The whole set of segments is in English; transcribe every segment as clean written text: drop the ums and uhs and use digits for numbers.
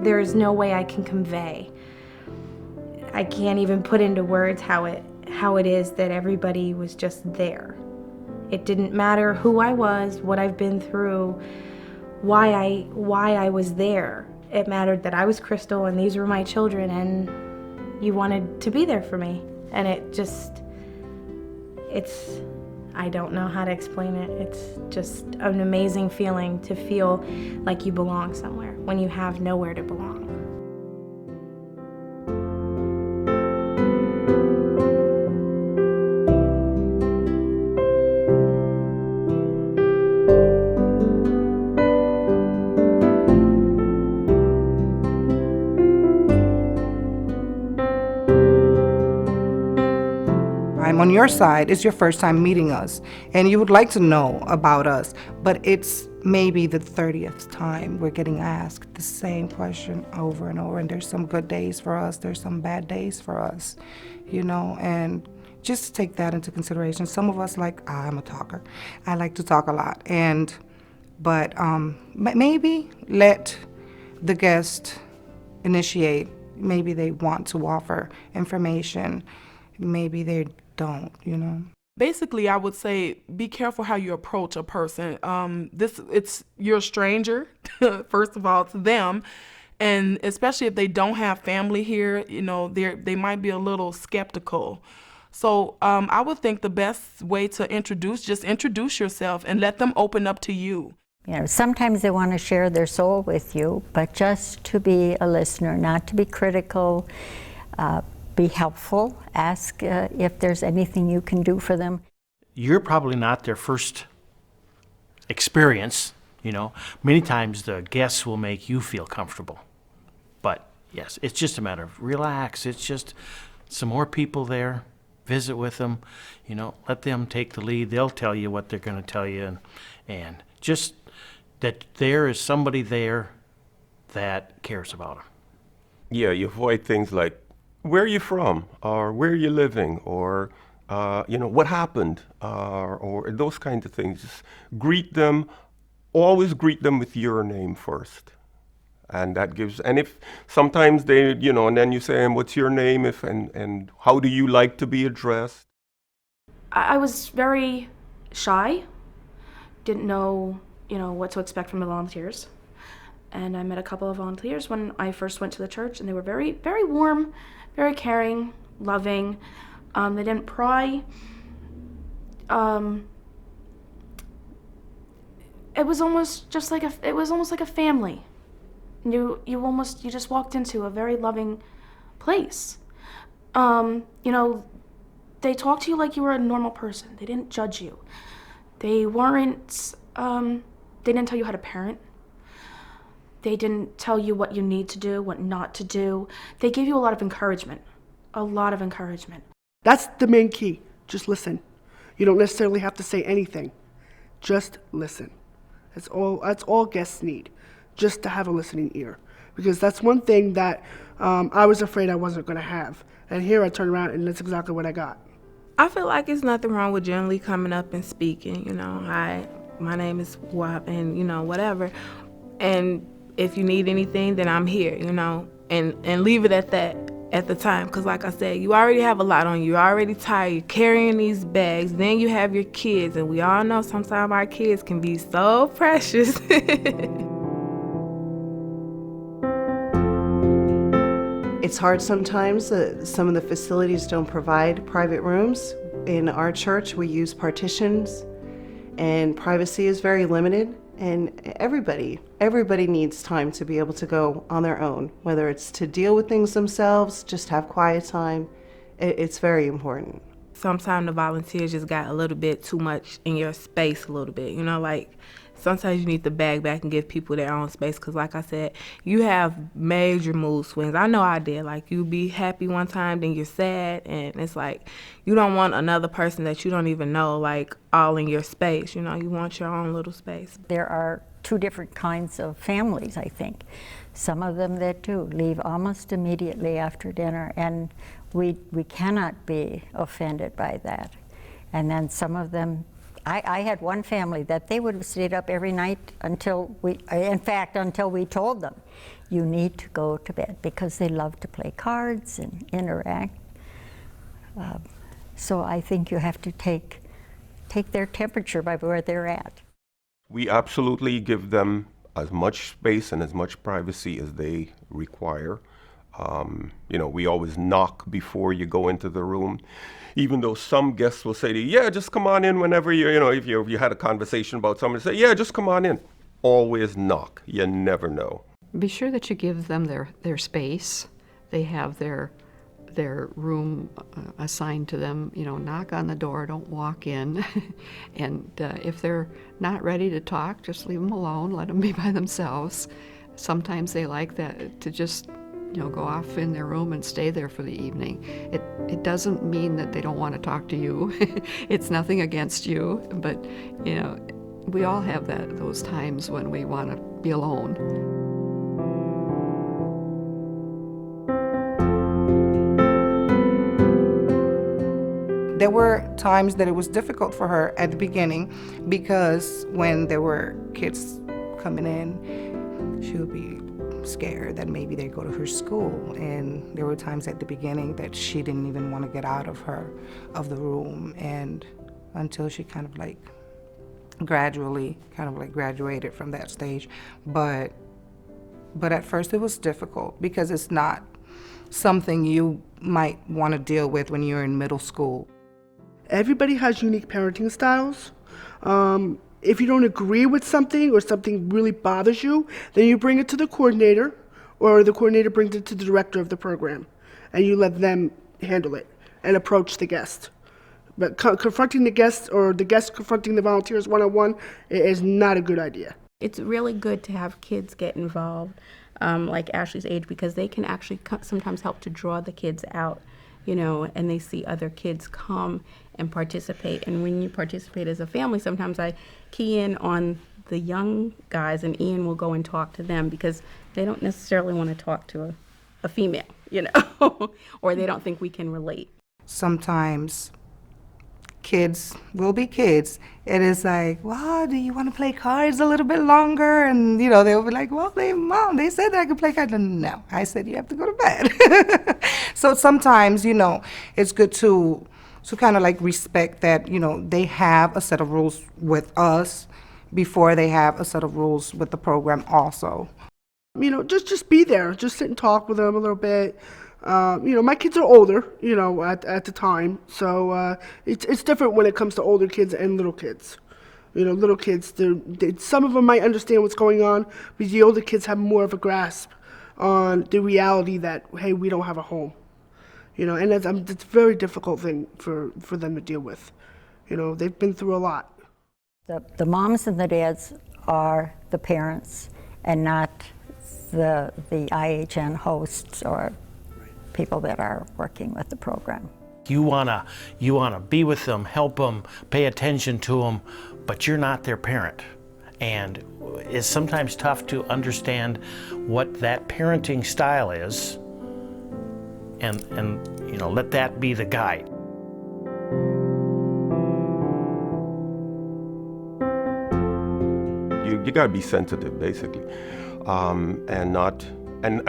there is no way I can convey. I can't even put into words how it is that everybody was just there. It didn't matter who I was, what I've been through, why I was there. It mattered that I was Crystal and these were my children, and you wanted to be there for me. And I don't know how to explain it. It's just an amazing feeling to feel like you belong somewhere when you have nowhere to belong. I'm on your side. It's your first time meeting us, and you would like to know about us, but it's maybe the 30th time we're getting asked the same question over and over, and there's some good days for us, there's some bad days for us, and just take that into consideration. Some of us, I'm a talker. I like to talk a lot, but maybe let the guest initiate. Maybe they want to offer information. Maybe they don't, Basically, I would say be careful how you approach a person. You're a stranger, first of all, to them, and especially if they don't have family here, they might be a little skeptical. So I would think the best way to just introduce yourself and let them open up to you. Sometimes they want to share their soul with you, but just to be a listener, not to be critical. Be helpful, ask if there's anything you can do for them. You're probably not their first experience, Many times the guests will make you feel comfortable. But yes, it's just a matter of relax. It's just some more people there, visit with them, let them take the lead. They'll tell you what they're going to tell you, and just that there is somebody there that cares about them. Yeah, you avoid things like, where are you from, or where are you living, or what happened, or those kinds of things. Just always greet them with your name first, and that gives. And if sometimes they, and then you say, and what's your name, and how do you like to be addressed? I was very shy, didn't know, what to expect from the volunteers. And I met a couple of volunteers when I first went to the church, and they were very, very warm, very caring, loving. They didn't pry. It was almost like a family. You just walked into a very loving place. They talked to you like you were a normal person. They didn't judge you. They didn't tell you how to parent. They didn't tell you what you need to do, what not to do. They gave you a lot of encouragement. That's the main key. Just listen. You don't necessarily have to say anything. Just listen. That's all guests need, just to have a listening ear. Because that's one thing that I was afraid I wasn't going to have. And here I turn around and that's exactly what I got. I feel like it's nothing wrong with generally coming up and speaking, hi, my name is Wap, and, whatever. And if you need anything, then I'm here, and leave it at that at the time. Because like I said, you already have a lot on you. You're already tired. You're carrying these bags. Then you have your kids. And we all know sometimes our kids can be so precious. It's hard sometimes. Some of the facilities don't provide private rooms. In our church, we use partitions, and privacy is very limited. And everybody needs time to be able to go on their own, whether it's to deal with things themselves, just have quiet time. It's very important. Sometimes the volunteers just got a little bit too much in your space a little bit, sometimes you need to bag back and give people their own space, because like I said, you have major mood swings. I know I did. You be happy one time, then you're sad, and it's like you don't want another person that you don't even know all in your space. You want your own little space. There are two different kinds of families, I think. Some of them that do leave almost immediately after dinner, and we cannot be offended by that. And then some of them I had one family that they would have stayed up every night until we told them, you need to go to bed, because they love to play cards and interact. So I think you have to take their temperature by where they're at. We absolutely give them as much space and as much privacy as they require. We always knock before you go into the room, even though some guests will say to you, yeah, just come on in whenever if you had a conversation about something, say, yeah, just come on in. Always knock. You never know. Be sure that you give them their space. They have their room assigned to them. Knock on the door, don't walk in. And if they're not ready to talk, just leave them alone, let them be by themselves. Sometimes they like that, to just go off in their room and stay there for the evening. It doesn't mean that they don't want to talk to you. It's nothing against you, but we all have those times when we want to be alone. There were times that it was difficult for her at the beginning, because when there were kids coming in, she would be scared that maybe they'd go to her school. And there were times at the beginning that she didn't even want to get out of the room, and until she kind of like gradually graduated from that stage. But at first it was difficult, because it's not something you might want to deal with when you're in middle school. Everybody has unique parenting styles. If you don't agree with something, or something really bothers you, then you bring it to the coordinator, or the coordinator brings it to the director of the program, and you let them handle it and approach the guest. But confronting the guests, or the guests confronting the volunteers one-on-one, is not a good idea. It's really good to have kids get involved, like Ashley's age, because they can actually sometimes help to draw the kids out, and they see other kids come and participate. And when you participate as a family, sometimes I key in on the young guys, and Ian will go and talk to them, because they don't necessarily want to talk to a female, or they don't think we can relate. Sometimes kids will be kids. It is like, well, do you want to play cards a little bit longer? And, they'll be like, well, Mom, they said that I could play cards. And no, I said you have to go to bed. So sometimes, it's good to kind of like respect that, they have a set of rules with us before they have a set of rules with the program also. Just be there. Just sit and talk with them a little bit. My kids are older, at the time, so it's different when it comes to older kids and little kids. Little kids, some of them might understand what's going on, but the older kids have more of a grasp on the reality that, hey, we don't have a home. And it's a very difficult thing for them to deal with. They've been through a lot. The moms and the dads are the parents, and not the IHN hosts or people that are working with the program. You wanna be with them, help them, pay attention to them, but you're not their parent. And it's sometimes tough to understand what that parenting style is, and let that be the guide. You gotta be sensitive, basically, and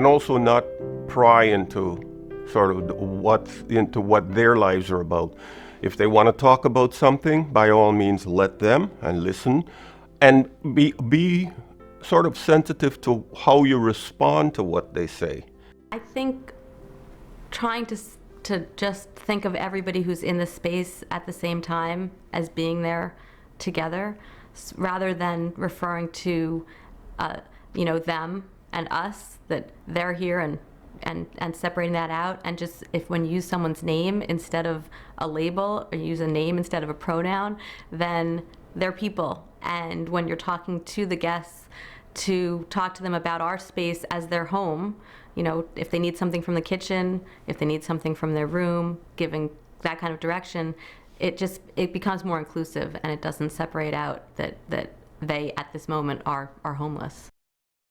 also not pry into sort of what their lives are about. If they want to talk about something, by all means, let them and listen, and be sort of sensitive to how you respond to what they say. I think trying to just think of everybody who's in the space at the same time as being there together, rather than referring to them and us, that they're here, and separating that out, and just when you use someone's name instead of a label, or use a name instead of a pronoun, then they're people. And when you're talking to the guests, to talk to them about our space as their home, if they need something from the kitchen, if they need something from their room, giving that kind of direction, it becomes more inclusive, and it doesn't separate out that they at this moment are homeless.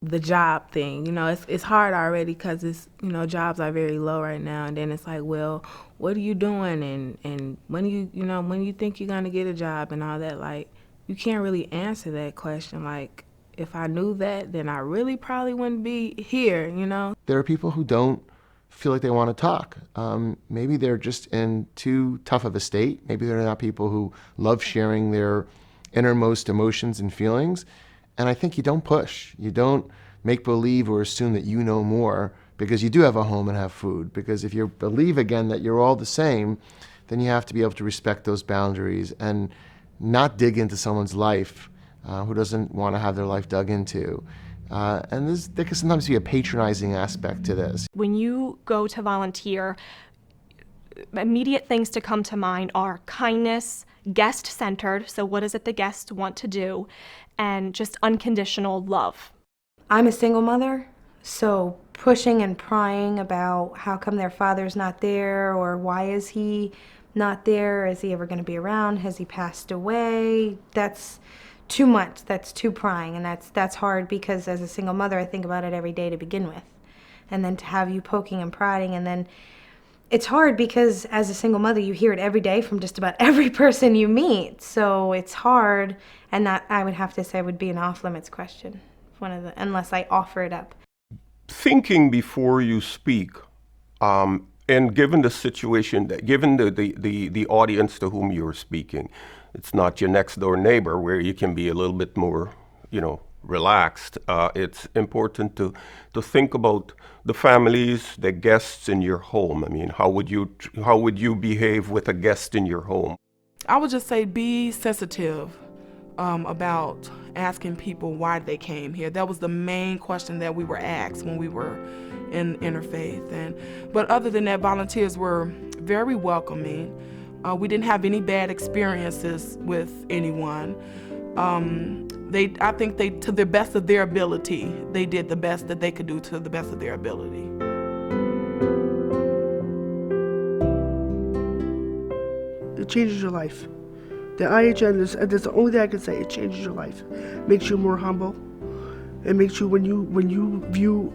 the job thing. You know, it's hard already because it's, you know, jobs are very low right now. And then it's like, well, what are you doing? And when when you think you're going to get a job and all that, like, you can't really answer that question. Like, if I knew that, then I really probably wouldn't be here, you know? There are people who don't feel like they want to talk. Maybe they're just in too tough of a state. Maybe they're not people who love sharing their innermost emotions and feelings. And I think you don't push. You don't make believe or assume that you know more because you do have a home and have food. Because if you believe again that you're all the same, then you have to be able to respect those boundaries and not dig into someone's life who doesn't want to have their life dug into. And there can sometimes be a patronizing aspect to this. When you go to volunteer, immediate things to come to mind are kindness, guest-centered, so what is it the guests want to do, and just unconditional love. I'm a single mother, so pushing and prying about how come their father's not there, or why is he not there, is he ever going to be around, has he passed away, that's too much, that's too prying, and that's hard because as a single mother I think about it every day to begin with. And then to have you poking and prodding, and then it's hard because as a single mother you hear it every day from just about every person you meet, so it's hard, and that I would have to say would be an off-limits question, unless I offer it up. Thinking before you speak, and given the situation, given the audience to whom you're speaking, it's not your next door neighbor where you can be a little bit more, relaxed. It's important to think about the families, the guests in your home. I mean, how would you behave with a guest in your home? I would just say be sensitive about asking people why they came here. That was the main question that we were asked when we were in interfaith. But other than that, volunteers were very welcoming. We didn't have any bad experiences with anyone. I think they, to the best of their ability, they did the best that they could do to the best of their ability. It changes your life. The IHN, that's the only thing I can say, it changes your life. Makes you more humble. It makes you, when you view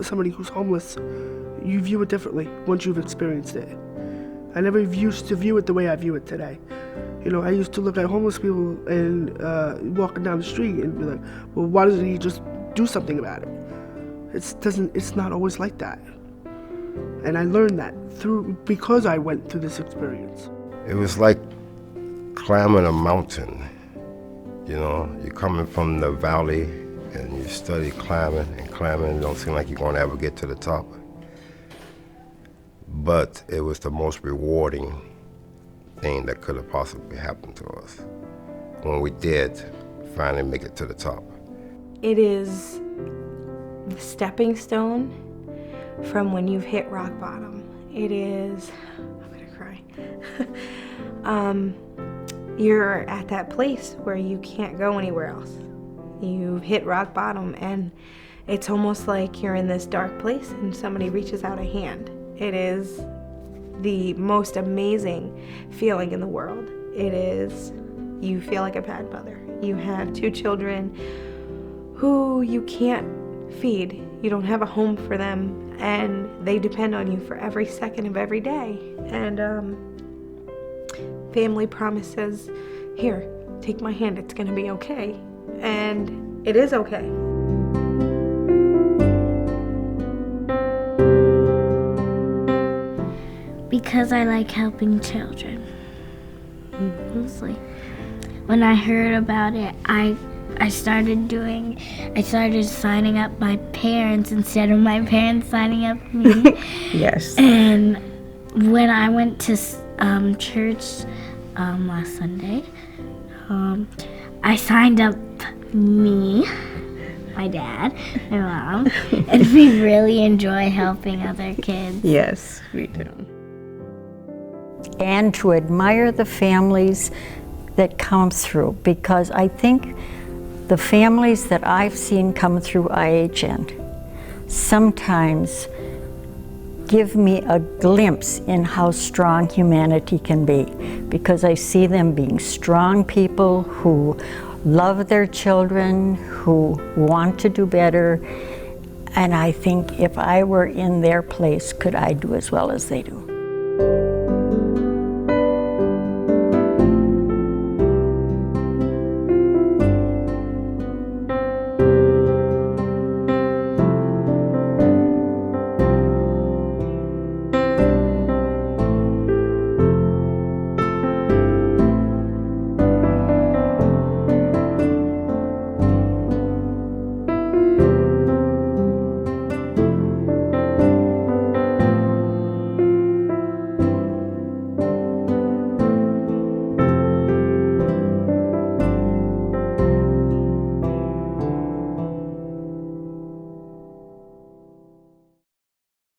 somebody who's homeless, you view it differently once you've experienced it. I never used to view it the way I view it today. I used to look at homeless people and walking down the street and be like, well, why doesn't he just do something about it? It's not always like that. And I learned that because I went through this experience. It was like climbing a mountain. You're coming from the valley and you study climbing and climbing. It don't seem like you're going to ever get to the top. But it was the most rewarding thing that could have possibly happened to us when we did finally make it to the top. It is the stepping stone from when you've hit rock bottom. It is, I'm gonna cry. You're at that place where you can't go anywhere else. You've hit rock bottom and it's almost like you're in this dark place and somebody reaches out a hand. It is the most amazing feeling in the world. You feel like a bad mother. You have 2 children who you can't feed. You don't have a home for them, and they depend on you for every second of every day. And family promises, here, take my hand, it's gonna be okay. And it is okay. Because I like helping children. Mostly. When I heard about it, I started signing up my parents instead of my parents signing up me. Yes. And when I went to church last Sunday, I signed up me, my dad, my mom, and we really enjoy helping other kids. Yes, we do. And to admire the families that come through, because I think the families that I've seen come through IHN sometimes give me a glimpse in how strong humanity can be, because I see them being strong people who love their children, who want to do better. And I think if I were in their place, could I do as well as they do?